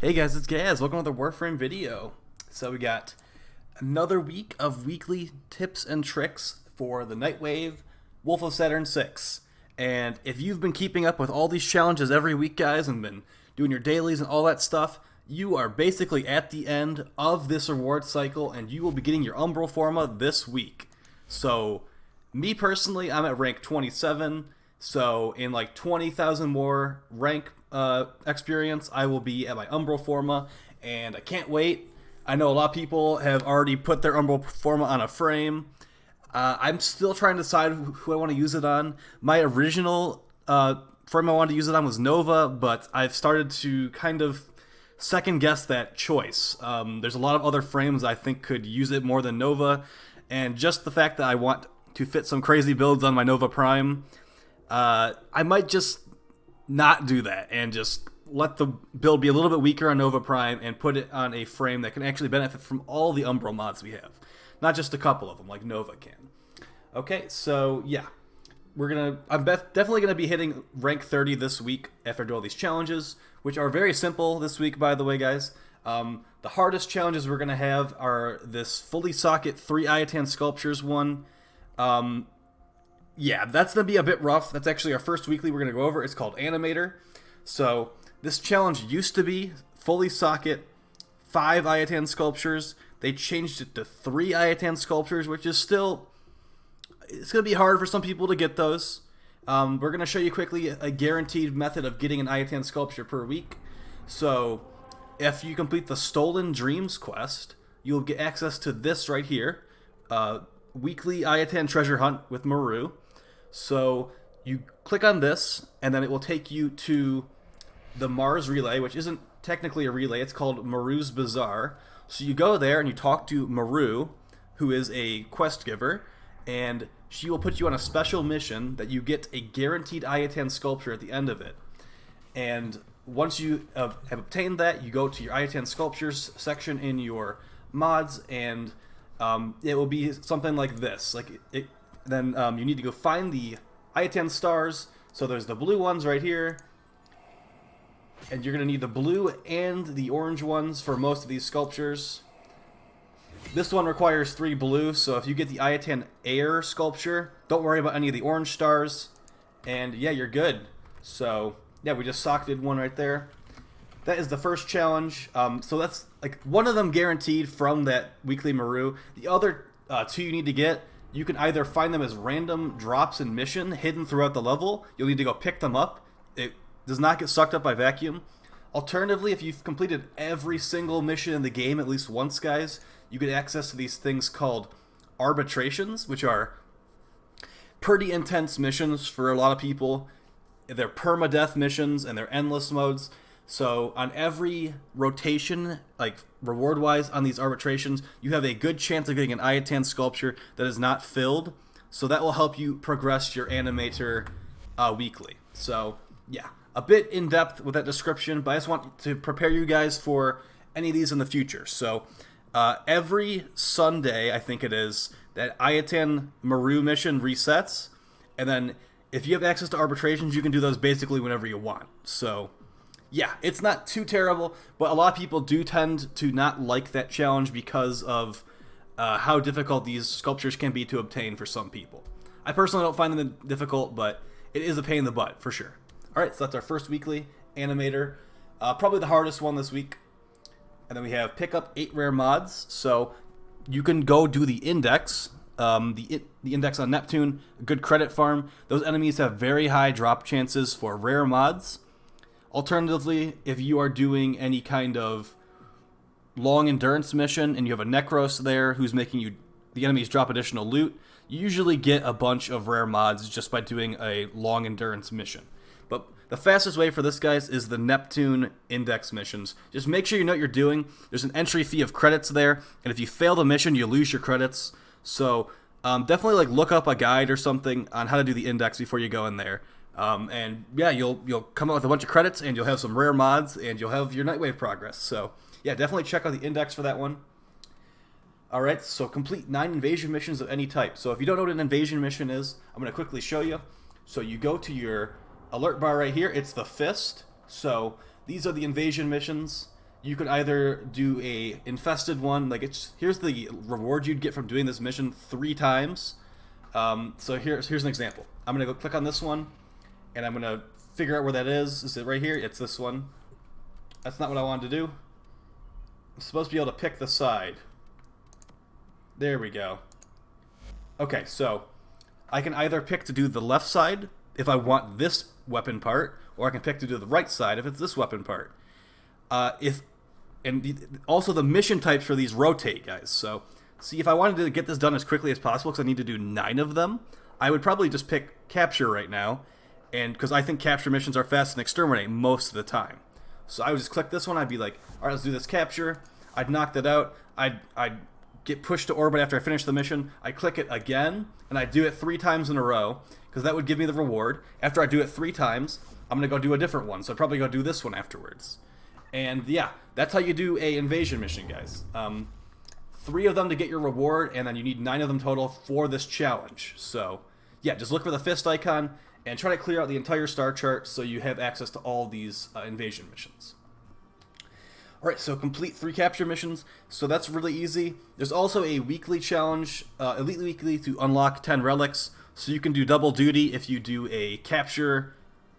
Hey guys, it's Gaz. Welcome to the Warframe video. So we got another week of weekly tips and tricks for the Nightwave Wolf of Saturn 6. And if you've been keeping up with all these challenges every week, guys, and been doing your dailies and all that stuff, you are basically at the end of this reward cycle, and you will be getting your Umbral Forma this week. So, me personally, I'm at rank 27, so in like 20,000 more rank experience, I will be at my Umbral Forma, and I can't wait. I know a lot of people have already put their Umbral Forma on a frame. I'm still trying to decide who I want to use it on. My original frame I wanted to use it on was Nova, but I've started to kind of second guess that choice. There's a lot of other frames I think could use it more than Nova, and just the fact that I want to fit some crazy builds on my Nova Prime, I might just not do that and just let the build be a little bit weaker on Nova Prime and put it on a frame that can actually benefit from all the Umbral mods we have, not just a couple of them like Nova can. Okay, so yeah, I'm definitely gonna be hitting rank 30 this week after doing all these challenges, which are very simple this week, by the way, guys. The hardest challenges we're gonna have are this fully socket 3 Iatan sculptures one. Yeah, that's going to be a bit rough. That's actually our first weekly we're going to go over. It's called Animator. So this challenge used to be fully socket 5 Iatan sculptures. They changed it to 3 Iatan sculptures, which is still, it's going to be hard for some people to get those. We're going to show you quickly a guaranteed method of getting an Iatan sculpture per week. So if you complete the Stolen Dreams quest, you'll get access to this right here. Weekly Iatan treasure hunt with Maru. So you click on this, and then it will take you to the Mars relay, which isn't technically a relay. It's called Maru's Bazaar. So you go there and you talk to Maru, who is a quest giver, and she will put you on a special mission that you get a guaranteed Iatan sculpture at the end of it. And once you have obtained that, you go to your Iatan sculptures section in your mods, and it will be something like this. Then you need to go find the Iatan stars. So there's the blue ones right here, and you're going to need the blue and the orange ones for most of these sculptures. This one requires 3 blue, so if you get the Iatan air sculpture, don't worry about any of the orange stars, and yeah, you're good. So yeah, we just socketed one right there. That is the first challenge. So that's like one of them guaranteed from that weekly Maru. The other 2 you need to get, you can either find them as random drops in mission hidden throughout the level. You'll need to go pick them up. It does not get sucked up by vacuum. Alternatively, if you've completed every single mission in the game at least once, guys, you get access to these things called arbitrations, which are pretty intense missions for a lot of people. They're permadeath missions and they're endless modes. So on every rotation, like reward-wise on these arbitrations, you have a good chance of getting an Iatan sculpture that is not filled. So that will help you progress your Animator weekly. So yeah, a bit in-depth with that description, but I just want to prepare you guys for any of these in the future. So every Sunday, I think it is, that Iatan Maru mission resets. And then if you have access to arbitrations, you can do those basically whenever you want. So yeah, it's not too terrible, but a lot of people do tend to not like that challenge because of how difficult these sculptures can be to obtain for some people. I personally don't find them difficult, but it is a pain in the butt, for sure. Alright, so that's our first weekly Animator. Probably the hardest one this week. And then we have pick up 8 rare mods. So you can go do the index. The index on Neptune, a good credit farm. Those enemies have very high drop chances for rare mods. Alternatively, if you are doing any kind of long endurance mission and you have a Necros there who's making the enemies drop additional loot, you usually get a bunch of rare mods just by doing a long endurance mission. But the fastest way for this, guys, is the Neptune index missions. Just make sure you know what you're doing. There's an entry fee of credits there, and if you fail the mission, you lose your credits. So definitely look up a guide or something on how to do the index before you go in there. And yeah, you'll come out with a bunch of credits, and you'll have some rare mods, and you'll have your Nightwave progress. So yeah, definitely check out the index for that one. Alright, so complete 9 invasion missions of any type. So if you don't know what an invasion mission is, I'm going to quickly show you. So you go to your alert bar right here. It's the Fist. So these are the invasion missions. you could either do a infested one, like here's the reward you'd get from doing this mission 3 times. So here's an example. I'm gonna go click on this one, and I'm gonna figure out where that is. Is it right here? It's this one. That's not what I wanted to do. I'm supposed to be able to pick the side. There we go. Okay, so I can either pick to do the left side if I want this weapon part, or I can pick to do the right side if it's this weapon part. Also the mission types for these rotate, guys. So, see, if I wanted to get this done as quickly as possible, because I need to do 9 of them, I would probably just pick capture right now, and because I think capture missions are fast and exterminate most of the time. So I would just click this one. I'd be like, all right, let's do this capture. I'd knock that out. I'd get pushed to orbit after I finish the mission. I'd click it again, and I'd do it 3 times in a row, because that would give me the reward. After I do it 3 times, I'm going to go do a different one. So I'd probably go do this one afterwards. And yeah, that's how you do a invasion mission, guys. 3 of them to get your reward, and then you need 9 of them total for this challenge. So yeah, just look for the fist icon and try to clear out the entire star chart so you have access to all these invasion missions. Alright, so complete 3 capture missions, so that's really easy. There's also a weekly challenge, Elite Weekly, to unlock 10 relics, so you can do double duty if you do a capture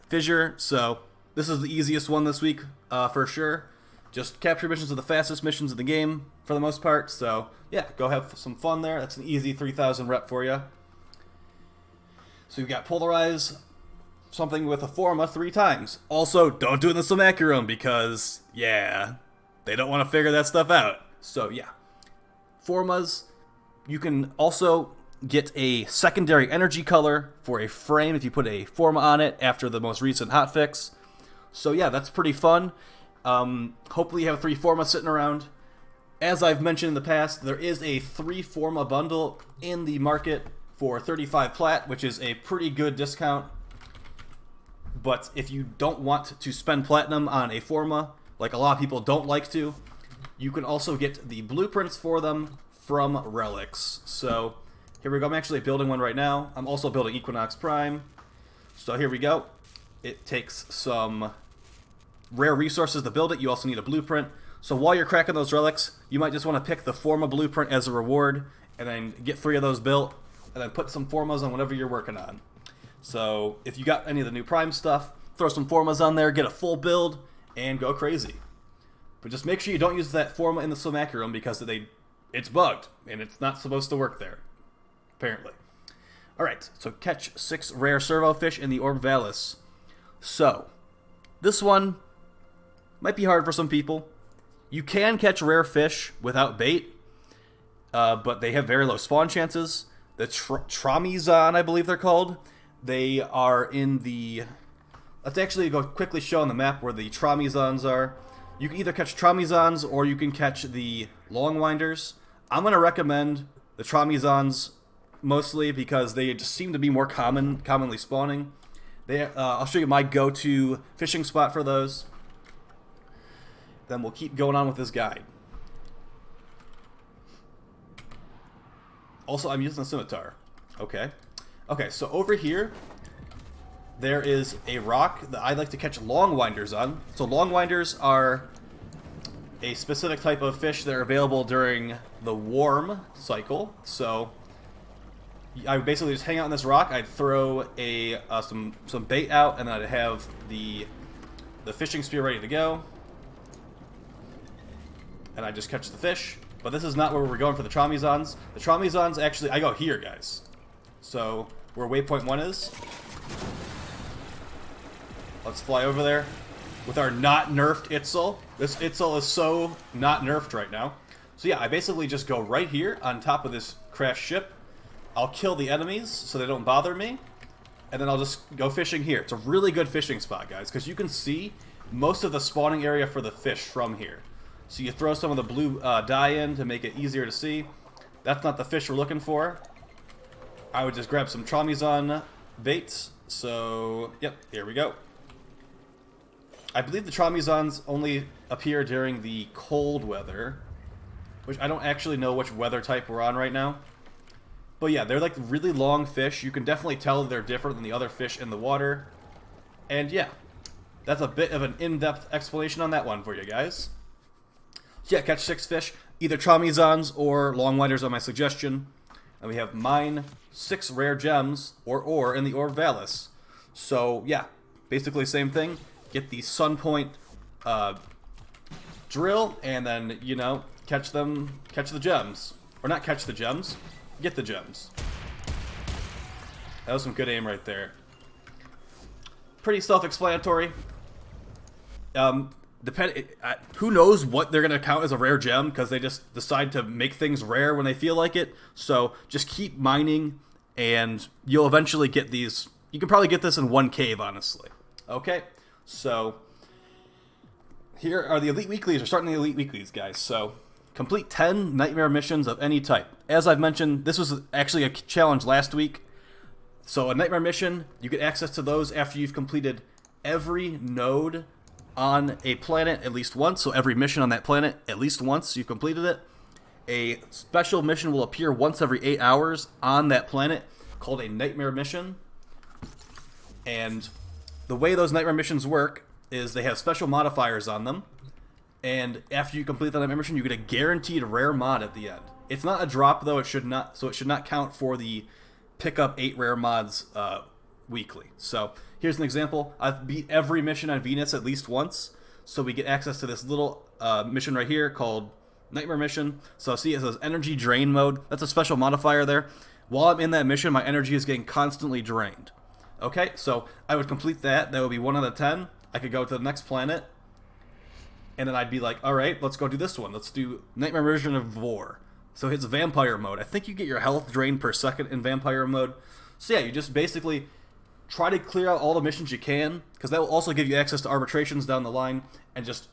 fissure. So this is the easiest one this week, for sure. Just capture missions are the fastest missions in the game, for the most part, so yeah, go have some fun there. That's an easy 3,000 rep for you. So you've got polarize something with a Forma 3 times. Also, don't do it in the Simulacrum because, yeah, they don't want to figure that stuff out. So yeah, Formas. You can also get a secondary energy color for a frame if you put a Forma on it after the most recent hotfix. So yeah, that's pretty fun. Hopefully you have 3 Forma sitting around. As I've mentioned in the past, there is a 3 Forma bundle in the market for 35 plat, which is a pretty good discount. But if you don't want to spend platinum on a Forma, like a lot of people don't like to, you can also get the blueprints for them from relics. So here we go. I'm actually building one right now. I'm also building Equinox Prime. So here we go. It takes some rare resources to build it. You also need a blueprint. So while you're cracking those relics, you might just want to pick the Forma blueprint as a reward, and then get 3 of those built, and then put some Formas on whatever you're working on. So if you got any of the new Prime stuff, throw some Formas on there, get a full build, and go crazy. But just make sure you don't use that Forma in the Simulacrum because it's bugged, and it's not supposed to work there, apparently. Alright, so catch 6 rare servo fish in the Orb Valis. So, this one might be hard for some people. You can catch rare fish without bait, but they have very low spawn chances. The Tramizon, I believe they're called. They are in the... Let's actually go quickly show on the map where the Tramizons are. You can either catch Tramizons or you can catch the Longwinders. I'm going to recommend the Tramizons mostly because they just seem to be more commonly spawning. I'll show you my go-to fishing spot for those. Then we'll keep going on with this guide. Also, I'm using the scimitar. Okay. Okay, so over here, there is a rock that I like to catch longwinders on. So longwinders are a specific type of fish that are available during the warm cycle. So I would basically just hang out on this rock. I'd throw some bait out, and then I'd have the fishing spear ready to go. And I just catch the fish. But this is not where we're going for the Tramizons. The Tramizons, actually, I go here, guys. So, where waypoint 1 is. Let's fly over there with our not nerfed Itzel. This Itzel is so not nerfed right now. So yeah, I basically just go right here on top of this crashed ship. I'll kill the enemies so they don't bother me. And then I'll just go fishing here. It's a really good fishing spot, guys, because you can see most of the spawning area for the fish from here. So you throw some of the blue dye in to make it easier to see. That's not the fish we're looking for. I would just grab some Tramizon baits. So, yep, here we go. I believe the Tramizons only appear during the cold weather, which I don't actually know which weather type we're on right now. But yeah, they're like really long fish. You can definitely tell they're different than the other fish in the water. And yeah, that's a bit of an in-depth explanation on that one for you guys. So yeah, catch 6 fish, either Chamizans or Longwinders on my suggestion. And we have mine 6 rare gems or ore in the Orb Valis. So yeah, basically same thing. Get the Sun Point drill, and then, you know, catch the gems. Or not catch the gems, get the gems. That was some good aim right there. Pretty self-explanatory. Who knows what they're going to count as a rare gem, because they just decide to make things rare when they feel like it. So just keep mining, and you'll eventually get these. You can probably get this in one cave, honestly. Okay, so here are the Elite Weeklies. We're starting the Elite Weeklies, guys. So complete 10 Nightmare missions of any type. As I've mentioned, this was actually a challenge last week. So a Nightmare mission, you get access to those after you've completed every node on a planet at least once. So every mission on that planet at least once you've completed it. A special mission will appear once every 8 hours on that planet called a Nightmare mission. And the way those Nightmare missions work is they have special modifiers on them. And after you complete the Nightmare mission, you get a guaranteed rare mod at the end. It's not a drop, though. It should not count for the pick up 8 rare mods weekly. So here's an example. I've beat every mission on Venus at least once, so we get access to this little mission right here called Nightmare Mission. So see, it says Energy Drain Mode. That's a special modifier there. While I'm in that mission, my energy is getting constantly drained. Okay, so I would complete that. That would be 1 out of 10. I could go to the next planet, and then I'd be like, all right, let's go do this one. Let's do Nightmare Version of War. So it's Vampire Mode. I think you get your health drained per second in Vampire Mode. So yeah, you just basically try to clear out all the missions you can, because that will also give you access to arbitrations down the line, and just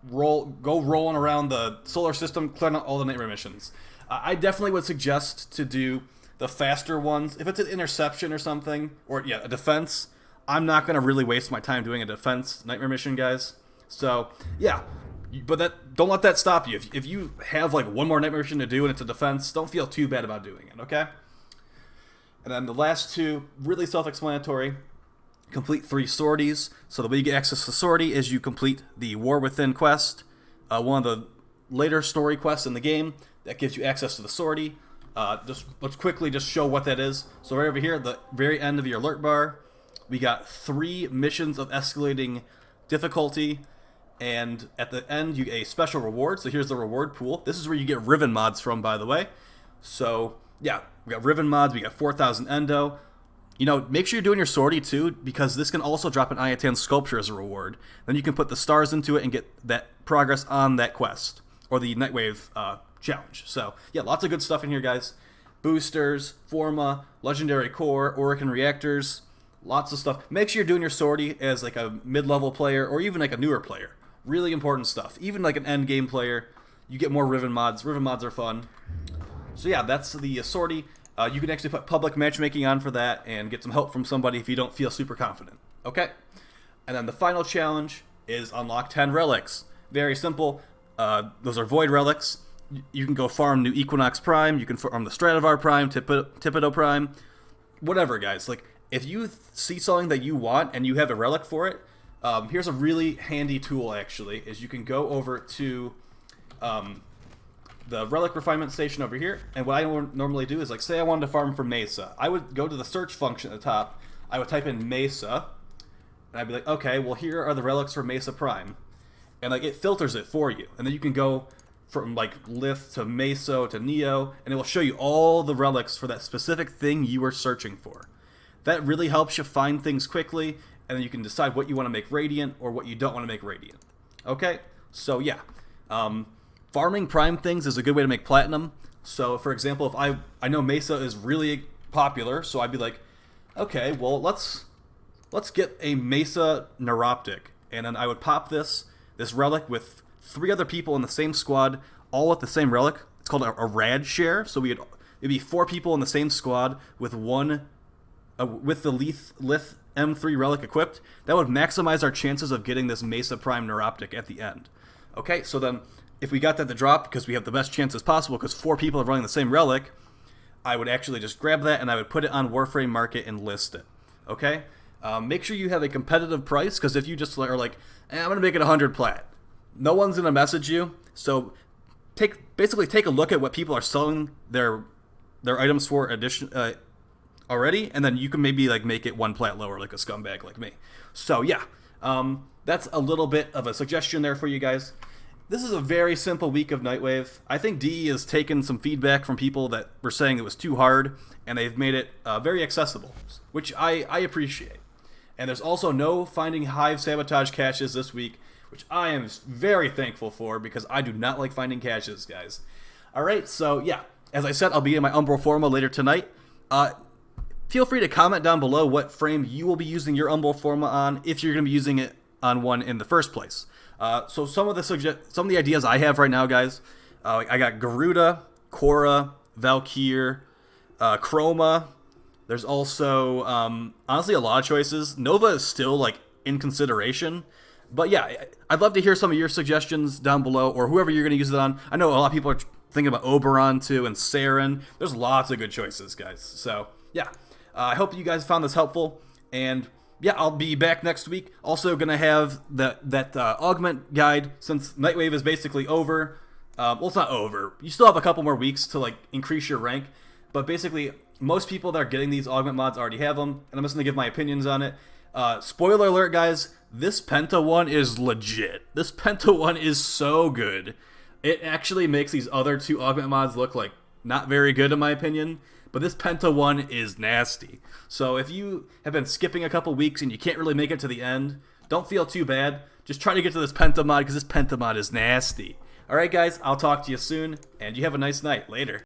go rolling around the solar system, clearing out all the Nightmare missions. I definitely would suggest to do the faster ones. If it's an interception or something, or yeah, a defense, I'm not going to really waste my time doing a defense Nightmare mission, guys. So yeah, but don't let that stop you. If you have like one more Nightmare mission to do and it's a defense, don't feel too bad about doing it, okay? And then the last 2, really self-explanatory. Complete 3 sorties. So the way you get access to sortie is you complete the War Within quest, one of the later story quests in the game that gives you access to the sortie. Let's quickly just show what that is. So right over here, at the very end of your alert bar, we got 3 missions of escalating difficulty, and at the end you get a special reward. So here's the reward pool. This is where you get Riven mods from, by the way. So yeah, we got Riven mods, we got 4,000 Endo. You know, make sure you're doing your sortie too, because this can also drop an Ayatan sculpture as a reward. Then you can put the stars into it and get that progress on that quest, or the Nightwave challenge. So yeah, lots of good stuff in here, guys. Boosters, Forma, Legendary Core, Orokin Reactors, lots of stuff. Make sure you're doing your sortie as like a mid-level player, or even like a newer player. Really important stuff. Even like an end game player, you get more Riven mods. Riven mods are fun. So yeah, that's the sortie. You can actually put public matchmaking on for that and get some help from somebody if you don't feel super confident. Okay? And then the final challenge is unlock 10 relics. Very simple. Those are void relics. You can go farm New Equinox Prime. You can farm the Stradivar Prime, Tipido Prime. Whatever, guys. Like, if you see something that you want and you have a relic for it, here's a really handy tool, actually, is you can go over to the relic refinement station over here, and what I normally do is, like, say I wanted to farm for Mesa. I would go to the search function at the top, I would type in Mesa, and I'd be like, okay, well, here are the relics for Mesa Prime. And, like, it filters it for you. And then you can go from, like, Lith to Meso to Neo, and it will show you all the relics for that specific thing you were searching for. That really helps you find things quickly, and then you can decide what you want to make Radiant or what you don't want to make Radiant. Okay? So, yeah. Farming Prime things is a good way to make Platinum. So, for example, if I know Mesa is really popular, so I'd be like, okay, well, let's get a Mesa Neuroptic. And then I would pop this relic with 3 other people in the same squad, all with the same relic. It's called a rad share. So it'd be 4 people in the same squad with with the Lith M3 relic equipped. That would maximize our chances of getting this Mesa Prime Neuroptic at the end. Okay, so then if we got that to drop, because we have the best chances possible, because 4 people are running the same relic, I would actually just grab that and I would put it on Warframe Market and list it. Okay? Make sure you have a competitive price, because if you just are like, I'm going to make it 100 plat, no one's going to message you. So basically take a look at what people are selling their items for already, and then you can maybe like make it one plat lower, like a scumbag like me. So yeah, that's a little bit of a suggestion there for you guys. This is a very simple week of Nightwave. I think DE has taken some feedback from people that were saying it was too hard, and they've made it very accessible, which I appreciate. And there's also no Finding Hive Sabotage caches this week, which I am very thankful for, because I do not like finding caches, guys. Alright, so yeah, as I said, I'll be in my Umbral Forma later tonight. Feel free to comment down below what frame you will be using your Umbral Forma on, if you're going to be using it on one in the first place. So some of the ideas I have right now, guys, I got Garuda, Korra, Valkyr, Chroma. There's also, honestly, a lot of choices. Nova is still, like, in consideration. But yeah, I'd love to hear some of your suggestions down below, or whoever you're going to use it on. I know a lot of people are thinking about Oberon, too, and Saren. There's lots of good choices, guys. So, yeah. I hope you guys found this helpful. And, yeah, I'll be back next week. Also going to have that augment guide, since Nightwave is basically over. Well, it's not over. You still have a couple more weeks to, like, increase your rank. But basically, most people that are getting these augment mods already have them, and I'm just going to give my opinions on it. Spoiler alert, guys, this Penta one is legit. This Penta one is so good. It actually makes these other two augment mods look like not very good in my opinion, but this Penta one is nasty. So if you have been skipping a couple weeks and you can't really make it to the end, don't feel too bad. Just try to get to this Penta mod, because this Penta mod is nasty. Alright guys, I'll talk to you soon, and you have a nice night. Later.